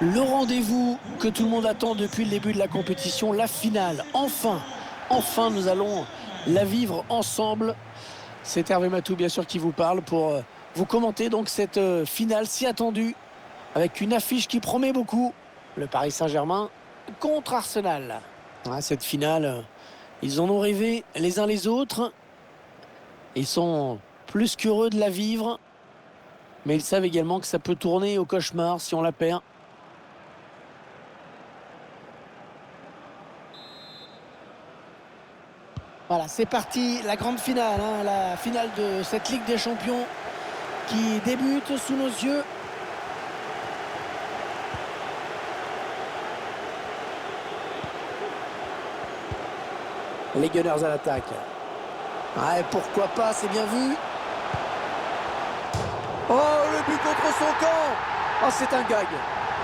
Le rendez-vous que tout le monde attend depuis le début de la compétition, la finale. Enfin, nous allons la vivre ensemble. C'est Hervé Matou, bien sûr, qui vous parle pour vous commenter donc cette finale si attendue, avec une affiche qui promet beaucoup. Le Paris Saint-Germain contre Arsenal. Ah, cette finale, ils en ont rêvé les uns les autres. Ils sont plus qu'heureux de la vivre. Mais ils savent également que ça peut tourner au cauchemar si on la perd. Voilà, c'est parti, la grande finale, hein, la finale de cette Ligue des Champions qui débute sous nos yeux. Les Gunners à l'attaque. Ouais, pourquoi pas, c'est bien vu. Oh, le but contre son camp. Oh, c'est un gag.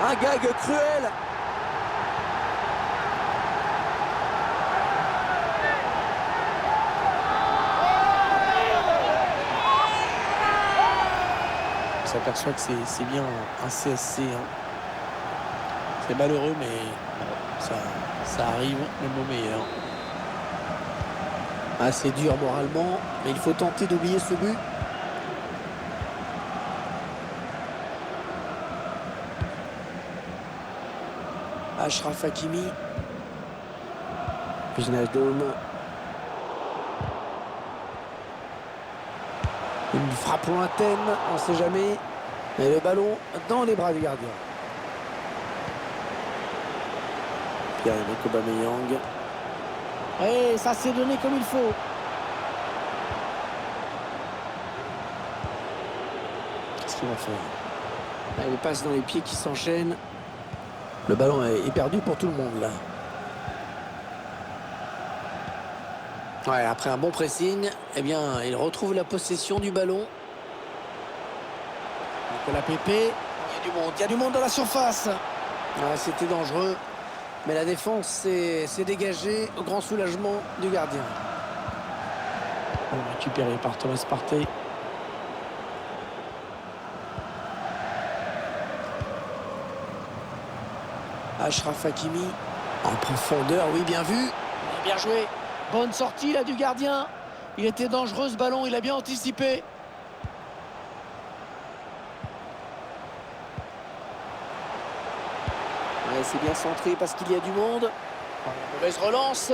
Un gag cruel. On s'aperçoit que c'est bien un CSC. Hein. C'est malheureux, mais bon, ça arrive le moment meilleur. Ah, c'est dur moralement, mais il faut tenter d'oublier ce but. Achraf Hakimi. Wijnaldum. Une frappe lointaine, on ne sait jamais. Et le ballon dans les bras du gardien. Pierre-Emerick Aubameyang. Et ça s'est donné comme il faut. Qu'est-ce qu'il va faire? Il passe dans les pieds qui s'enchaînent. Le ballon est perdu pour tout le monde là. Ouais, après un bon pressing, eh bien, il retrouve la possession du ballon. Nicolas Pepe, il y a du monde dans la surface. Ouais, c'était dangereux, mais la défense s'est dégagée au grand soulagement du gardien. Récupéré par Thomas Partey. Achraf Hakimi en profondeur, oui, bien vu. Bien joué. Bonne sortie là du gardien. Il était dangereux ce ballon, il a bien anticipé. Ouais, c'est bien centré parce qu'il y a du monde. Mauvaise relance.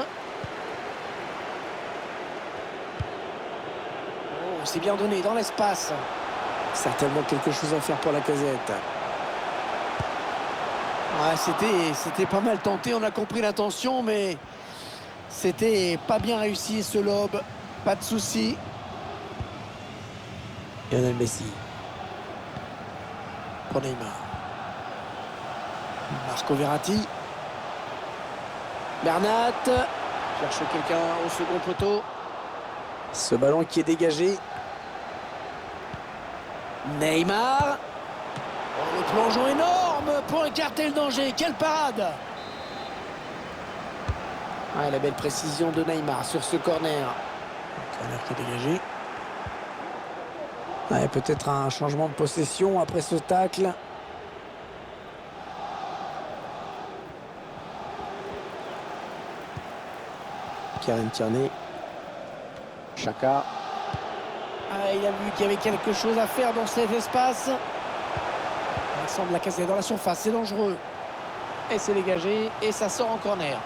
Oh, c'est bien donné dans l'espace. Certainement quelque chose à faire pour la casette. Ouais, c'était pas mal tenté, on a compris l'intention, mais c'était pas bien réussi ce lob. Pas de souci. Lionel Messi. Pour Neymar. Marco Verratti. Bernat. Cherche quelqu'un au second poteau. Ce ballon qui est dégagé. Neymar. Oh, le plongeon énorme pour écarter le danger. Quelle parade! Ah, la belle précision de Neymar sur ce corner. Corner qui est dégagé. Ouais, peut-être un changement de possession après ce tacle. Kieran Tierney. Xhaka. Ah, il a vu qu'il y avait quelque chose à faire dans cet espace. Alexandre Lacazette dans la surface, c'est dangereux. Et c'est dégagé, et ça sort en corner.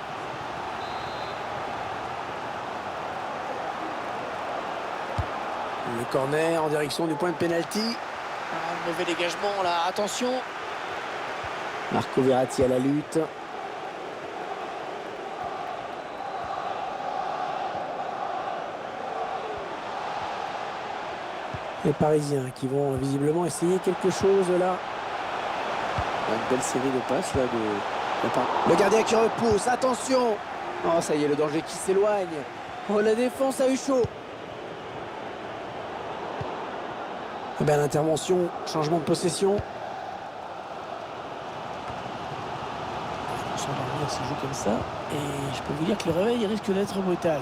Le corner en direction du point de pénalty. Un mauvais dégagement là, attention. Marco Verratti à la lutte. Les Parisiens qui vont visiblement essayer quelque chose là. Une belle série de passes là le gardien qui repousse, attention. Oh, ça y est, le danger qui s'éloigne. Oh, la défense a eu chaud. Eh bien, l'intervention, changement de possession. Attention, l'arrière se joue comme ça. Et je peux vous dire que le réveil risque d'être brutal.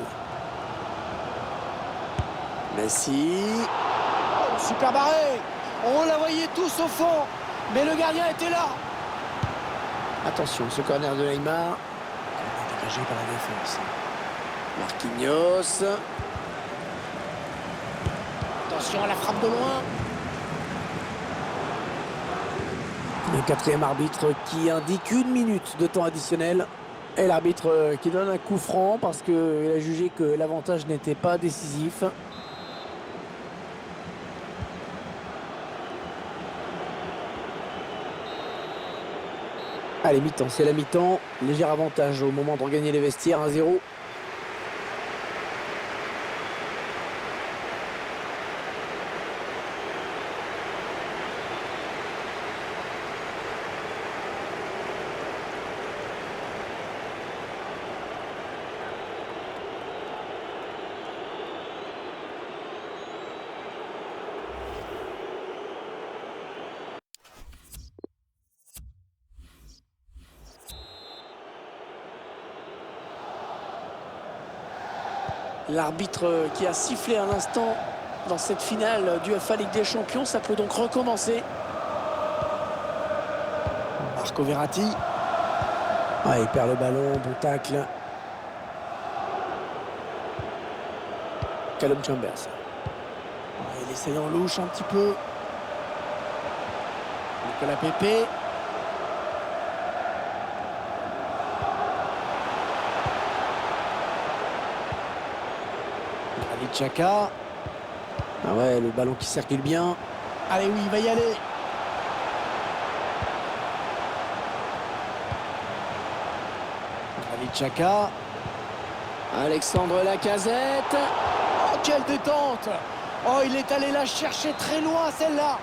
Messi. Oh, super barré. On la voyait tous au fond. Mais le gardien était là. Attention, ce corner de Neymar. Dégagé par la défense. Marquinhos. Attention à la frappe de loin. Le quatrième arbitre qui indique 1 minute de temps additionnel. Et l'arbitre qui donne un coup franc parce qu'il a jugé que l'avantage n'était pas décisif. Allez, mi-temps, c'est la mi-temps. Léger avantage au moment de regagner les vestiaires, 1-0. L'arbitre qui a sifflé à l'instant dans cette finale du UEFA Ligue des Champions, ça peut donc recommencer. Marco Verratti. Ah, il perd le ballon, bon tacle. Callum Chambers. Il essaye en louche un petit peu. Nicolas Pepe. Chaka. Ah ouais, le ballon qui circule bien. Allez, oui, il va y aller. Allez, Chaka. Alexandre Lacazette. Oh, quelle détente! Oh, il est allé la chercher très loin, celle-là.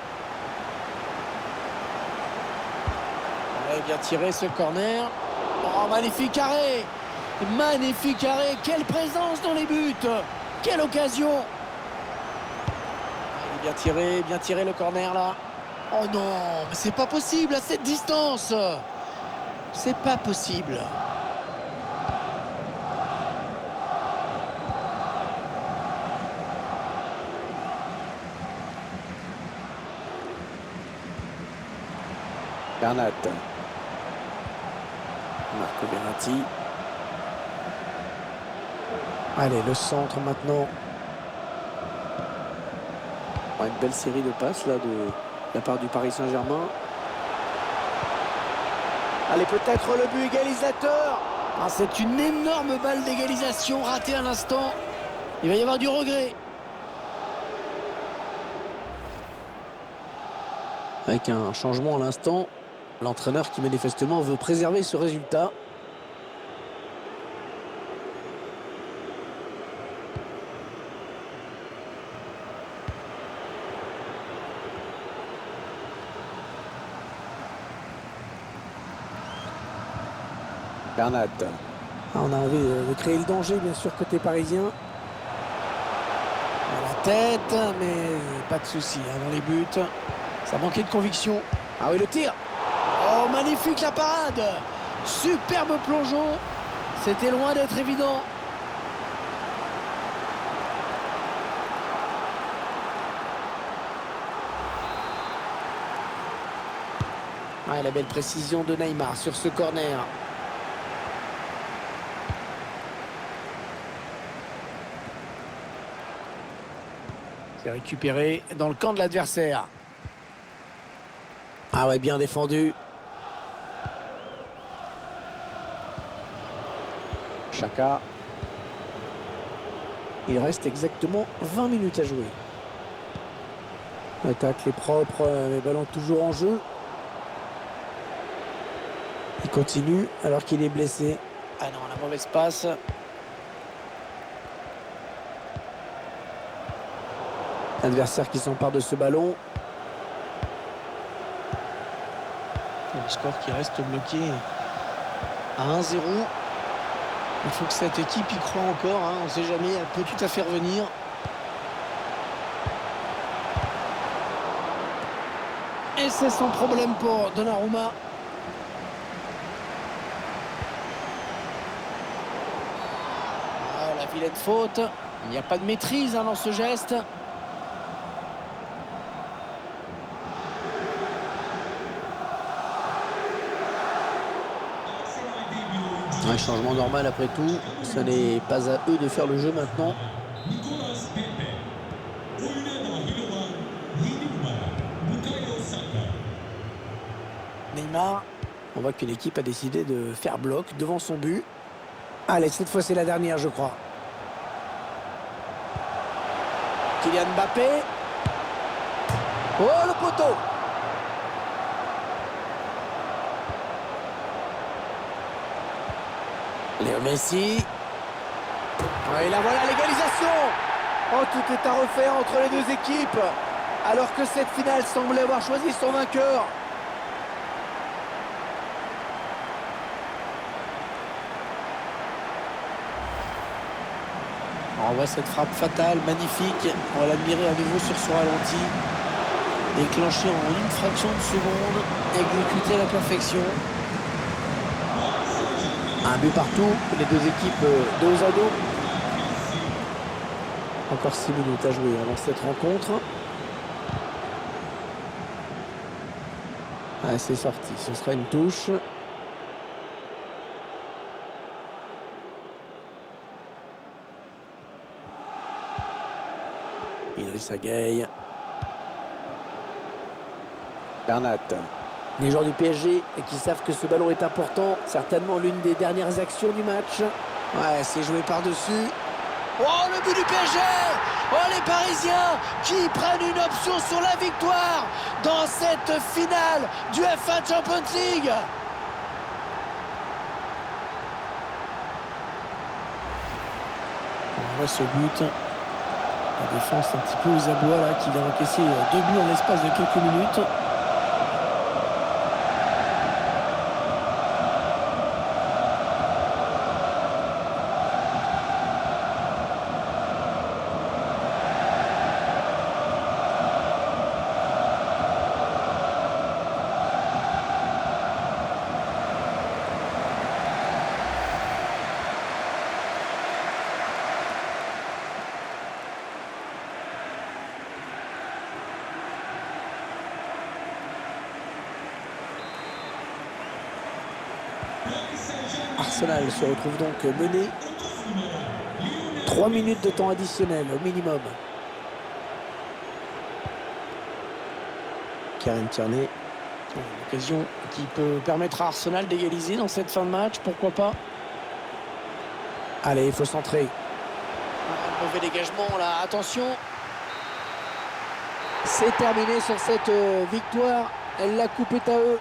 Ouais, bien tiré ce corner. Oh, magnifique arrêt. Magnifique arrêt. Quelle présence dans les buts. Quelle occasion! Il est bien tiré le corner là. Oh non, mais c'est pas possible à cette distance. C'est pas possible. Bernat. Marco Verratti. Allez, le centre maintenant. Une belle série de passes là de la part du Paris Saint-Germain. Allez, peut-être le but égalisateur. Ah, c'est une énorme balle d'égalisation ratée à l'instant. Il va y avoir du regret. Avec un changement à l'instant, l'entraîneur qui manifestement veut préserver ce résultat. Bernat. Ah, on a envie de créer le danger, bien sûr, côté parisien. À la tête, mais pas de souci dans les buts. Ça manquait de conviction. Ah oui, le tir. Oh, magnifique la parade. Superbe plongeon. C'était loin d'être évident. Ah, la belle précision de Neymar sur ce corner. C'est récupéré dans le camp de l'adversaire. Ah ouais, bien défendu. Chaka. Il reste exactement 20 minutes à jouer. L'attaque est propre, les ballons toujours en jeu. Il continue alors qu'il est blessé. Ah non, la mauvaise passe. Adversaire qui s'empare de ce ballon. Le score qui reste bloqué à 1-0. Il faut que cette équipe y croit encore. On ne sait jamais, elle peut tout à fait revenir. Et c'est son problème pour Donnarumma. Ah, la vilaine faute. Il n'y a pas de maîtrise dans ce geste. Un changement normal après tout. Ce n'est pas à eux de faire le jeu maintenant. Neymar. On voit qu'une équipe a décidé de faire bloc devant son but. Allez, cette fois c'est la dernière, je crois. Kylian Mbappé. Oh, le poteau! Léo Messi. Et là voilà l'égalisation. Oh, tout est à refaire entre les deux équipes. Alors que cette finale semblait avoir choisi son vainqueur. On voit cette frappe fatale, magnifique. On va l'admirer à nouveau sur son ralenti. Déclenché en une fraction de seconde. Exécuté à la perfection. Un but partout. Les deux équipes dos à dos. Encore 6 minutes à jouer avant cette rencontre. Ah, c'est sorti. Ce sera une touche. Idrissa Gueye. Bernat. Les joueurs du PSG qui savent que ce ballon est important. Certainement l'une des dernières actions du match. Ouais, c'est joué par-dessus. Oh, le but du PSG! Oh, les Parisiens qui prennent une option sur la victoire dans cette finale du UEFA Champions League. On voit ce but. La défense un petit peu aux abois là, qui vient encaisser 2 buts en l'espace de quelques minutes. Arsenal se retrouve donc mené. 3 minutes de temps additionnel au minimum. Kieran Tierney. Une occasion qui peut permettre à Arsenal d'égaliser dans cette fin de match. Pourquoi pas? Allez, il faut centrer. Un mauvais dégagement là. Attention. C'est terminé sur cette victoire. La coupe est à eux.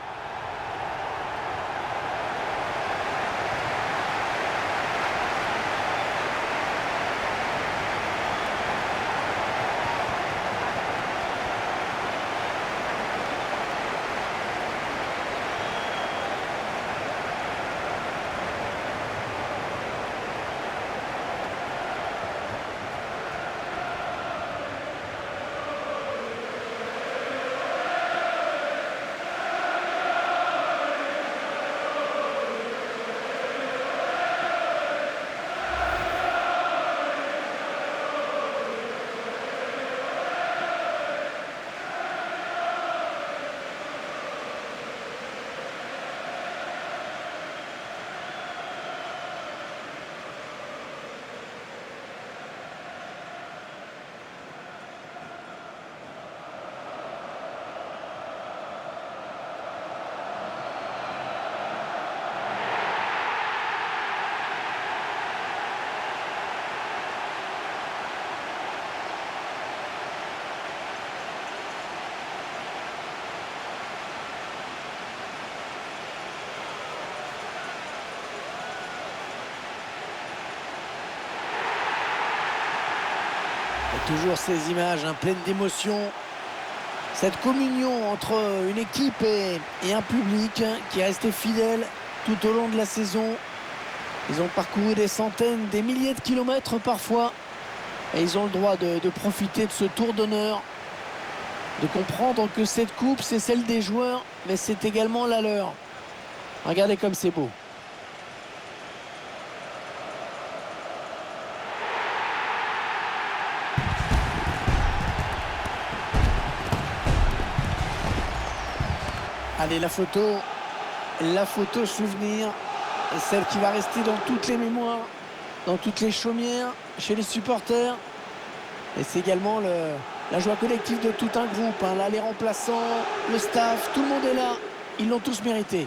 Toujours ces images pleines d'émotion. Cette communion entre une équipe et un public qui est resté fidèle tout au long de la saison. Ils ont parcouru des centaines, des milliers de kilomètres parfois. Et ils ont le droit de profiter de ce tour d'honneur. De comprendre que cette coupe, c'est celle des joueurs, mais c'est également la leur. Regardez comme c'est beau. Allez, la photo souvenir, et celle qui va rester dans toutes les mémoires, dans toutes les chaumières, chez les supporters. Et c'est également la joie collective de tout un groupe, hein. Là, les remplaçants, le staff, tout le monde est là. Ils l'ont tous mérité.